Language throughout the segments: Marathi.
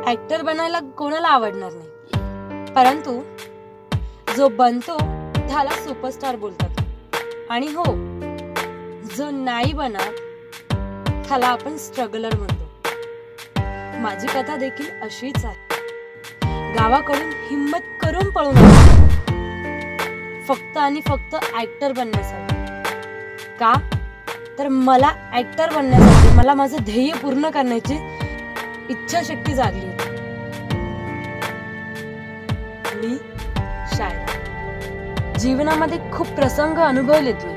ऍक्टर बनायला कोणाला आवडणार नाही, परंतु जो बनतो त्याला सुपरस्टार बोलतात आणि हो, जो नाही बनत त्याला आपण स्ट्रगलर म्हणतो। माझी कथा देखील अशीच आहे। गावाकडून हिम्मत करून पळून आलो, फक्त आणि फक्त ऍक्टर बनण्यासाठी। का तर मला ऍक्टर बनण्यासाठी मला माझं ध्येय पूर्ण करण्याची इच्छाशक्ती जागली होती। मी शायरा जीवनामध्ये खूप प्रसंग अनुभवलेत मी।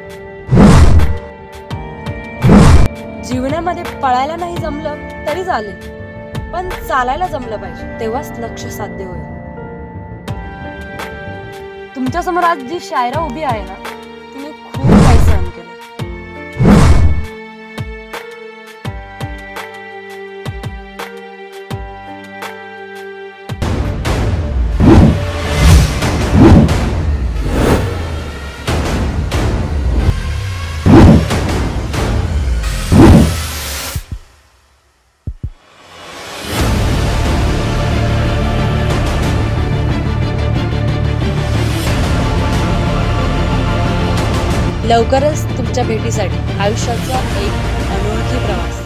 जीवनामध्ये पळायला नाही जमलं तरी चालेल, पण चालायला जमलं पाहिजे, तेव्हाच लक्ष्य साध्य होईल। तुमच्या समोर आज जी शायरा उभी आहे ना, तिने खूप काही सहन केलं। लवकरच तुमच्या भेटीसाठी आयुष्याचा एक अनोळखी प्रवास।